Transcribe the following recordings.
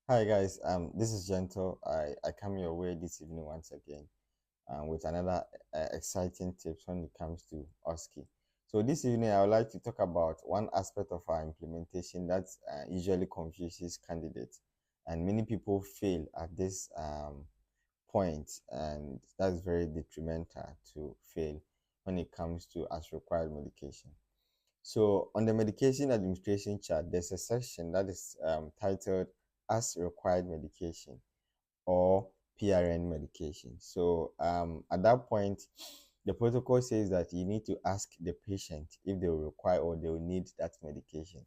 Hi guys, this is Gentle. I come your way this evening once again with another exciting tips when it comes to Osce. So this evening I would like to talk about one aspect of our implementation that usually confuses candidates, and many people fail at this point, and that's very detrimental to fail when it comes to as required medication. So on the medication administration chart, there's a section that is titled as required medication or PRN medication. So at that point, the protocol says that you need to ask the patient if they will require or they will need that medication.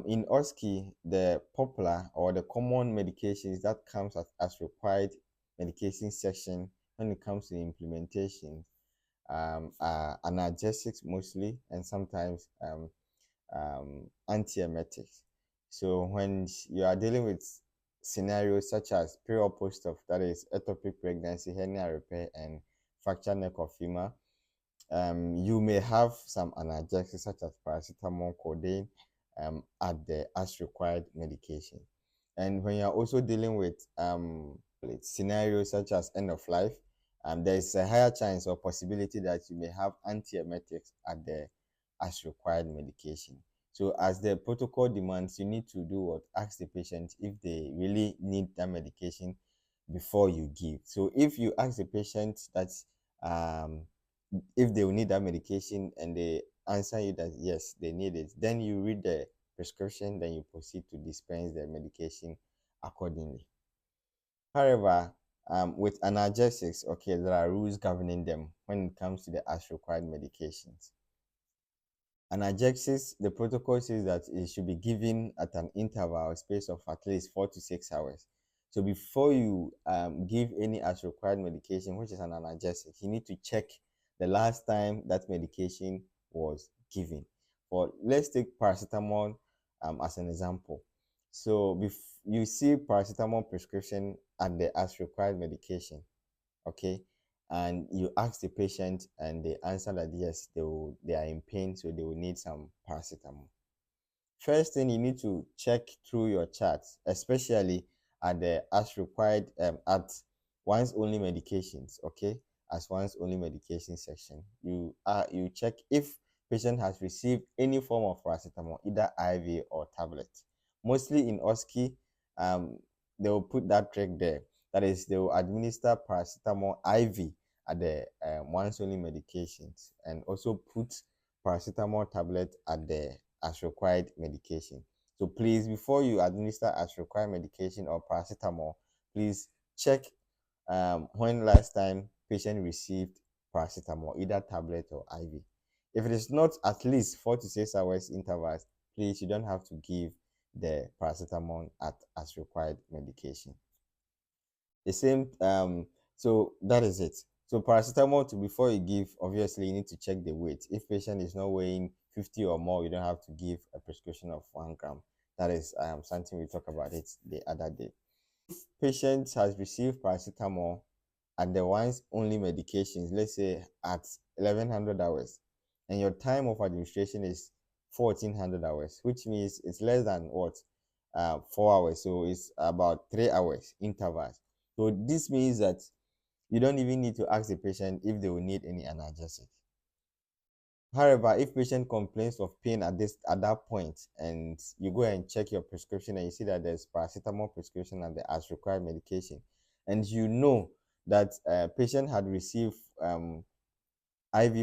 In OSCE, the popular or the common medications that comes as required medication section when it comes to implementation analgesics mostly, and sometimes antiemetics. So when you are dealing with scenarios such as pre or post op, that is ectopic pregnancy, hernia repair, and fractured neck or femur, you may have some analgesics such as paracetamol, codeine, at the as required medication. And when you're also dealing with scenarios such as end of life, there's a higher chance or possibility that you may have antiemetics at the as required medication. So as the protocol demands, you need to do what? Ask the patient if they really need that medication before you give. So if you ask the patient that um, if they will need that medication and they answer you that yes, they need it, then you read the prescription, then you proceed to dispense the medication accordingly. However, with analgesics, okay, there are rules governing them when it comes to the as required medications. Analgesics, the protocol says that it should be given at an interval space of at least 4 to 6 hours. So before you give any as required medication, which is an analgesic, you need to check the last time that medication was given. For let's take paracetamol as an example. So you see paracetamol prescription at the as required medication, okay, and you ask the patient and they answer that yes, they are in pain, so they will need some paracetamol. First thing, you need to check through your charts, especially at the as required at once only medications, okay, as once only medication section. You check if patient has received any form of paracetamol, either IV or tablet. Mostly in OSCE, um, they will put that trick there. That is, they will administer paracetamol IV at the once only medications, and also put paracetamol tablet at the as required medication. So please, before you administer as required medication or paracetamol, please check when last time patient received paracetamol, either tablet or IV. If it is not at least 4 to 6 hours intervals, please, you don't have to give the paracetamol at as required medication. The same so that is it. So paracetamol, to before you give, obviously you need to check the weight. If patient is not weighing 50 or more, you don't have to give a prescription of 1 gram. That is something we talked about it the other day. Patient has received paracetamol at the once only medications, let's say at 1100 hours, and your time of administration is 1400 hours, which means it's less than what 4 hours, so it's about 3 hours intervals. So this means that you don't even need to ask the patient if they will need any analgesic. However, if patient complains of pain at that point, and you go and check your prescription and you see that there's paracetamol prescription and the as required medication, and you know that patient had received IV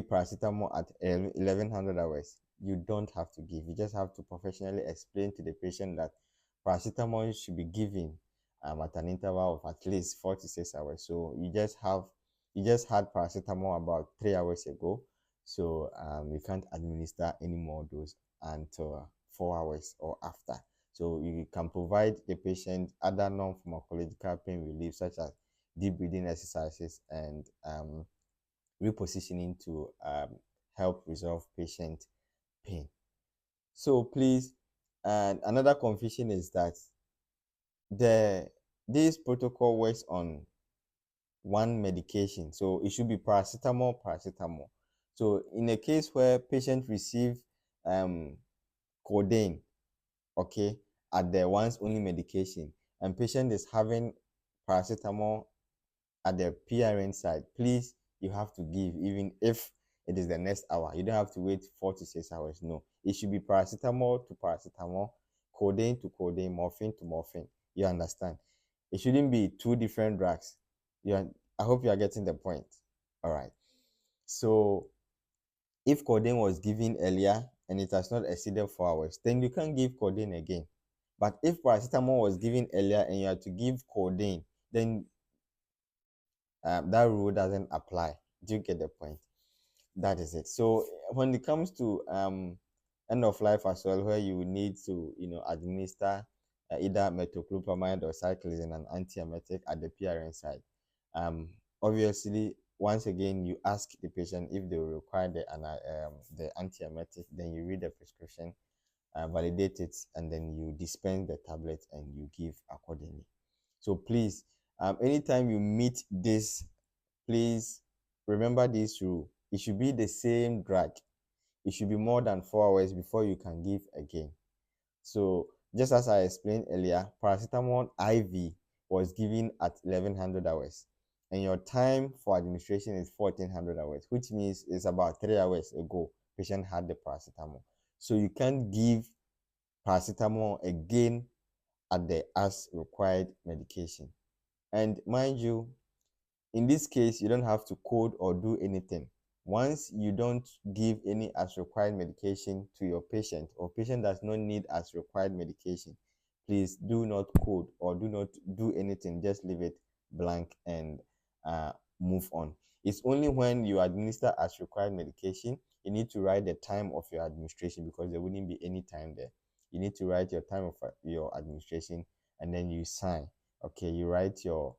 paracetamol at 1100 hours, you don't have to give. You just have to professionally explain to the patient that paracetamol should be given at an interval of at least 4 to 6 hours. So you just had paracetamol about 3 hours ago, so you can't administer any more dose until 4 hours or after. So you can provide the patient other non-pharmacological pain relief such as deep breathing exercises and repositioning to help resolve patient pain. So please, and another confusion is that the this protocol works on one medication, so it should be paracetamol. So in a case where patient receive codeine, okay, at the once only medication, and patient is having paracetamol at the PRN side, please, you have to give even if it is the next hour. You don't have to wait 4 to 6 hours. No, it should be paracetamol to paracetamol, codeine to codeine, morphine to morphine. You understand? It shouldn't be two different drugs. You are, I hope you are getting the point. All right. So if codeine was given earlier and it has not exceeded 4 hours, then you can't give codeine again. But if paracetamol was given earlier and you have to give codeine, then that rule doesn't apply. Do you get the point? That is it. So when it comes to end of life as well, where you need to administer either metoclopramide or cyclizine, an antiemetic at the PRN side, obviously once again you ask the patient if they will require the antiemetic, then you read the prescription, validate it, and then you dispense the tablet and you give accordingly. So please, anytime you meet this, please remember this rule. It should be the same drug. It should be more than 4 hours before you can give again. So just as I explained earlier, paracetamol IV was given at 1100 hours, and your time for administration is 1400 hours, which means it's about 3 hours ago patient had the paracetamol. So you can't give paracetamol again at the as required medication. And mind you, in this case, you don't have to code or do anything. Once you don't give any as required medication to your patient, or patient does not need as required medication, please do not code or do not do anything. Just leave it blank and move on. It's only when you administer as required medication, you need to write the time of your administration, because there wouldn't be any time there. You need to write your time of your administration, and then you sign. Okay, you write your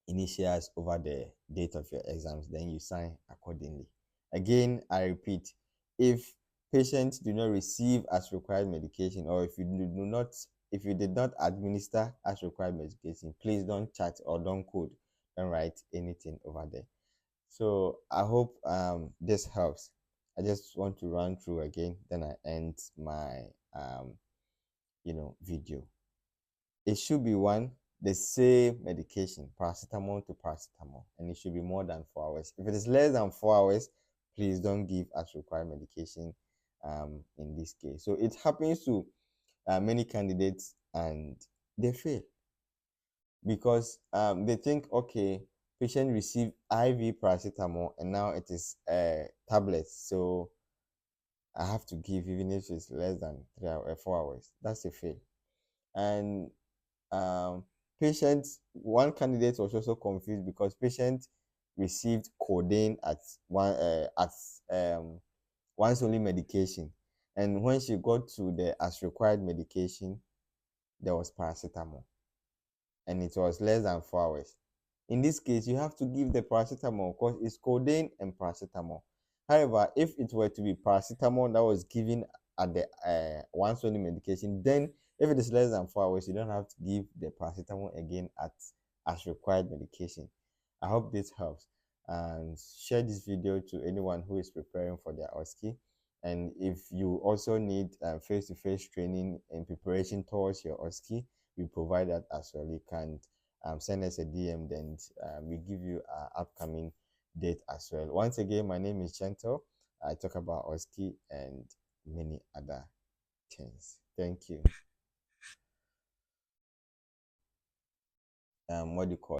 initials over the date of your exams, then you sign accordingly. Again, I repeat, if patients do not receive as required medication, or if you did not administer as required medication, please don't chat or don't code, don't write anything over there. So I hope this helps. I just want to run through again, then I end my video. It should be one, the same medication, paracetamol to paracetamol, and it should be more than 4 hours. If it is less than 4 hours, please don't give as required medication in this case. So it happens to many candidates, and they fail because they think, okay, patient received IV paracetamol and now it is a tablet, so I have to give even if it's less than 4 hours. That's a fail. And um, one candidate was also confused because patient received codeine at once only medication, and when she got to the as required medication, there was paracetamol, and it was less than 4 hours. In this case, you have to give the paracetamol because it's codeine and paracetamol. However, if it were to be paracetamol that was given at the once only medication, then if it is less than 4 hours, you don't have to give the paracetamol again at as required medication. I hope this helps, and share this video to anyone who is preparing for their OSCE. And if you also need face-to-face training in preparation towards your OSCE, we provide that as well. You can send us a DM, then we give you an upcoming date as well. Once again, my name is Gentle. I talk about OSCE and many other things. Thank you. What do you call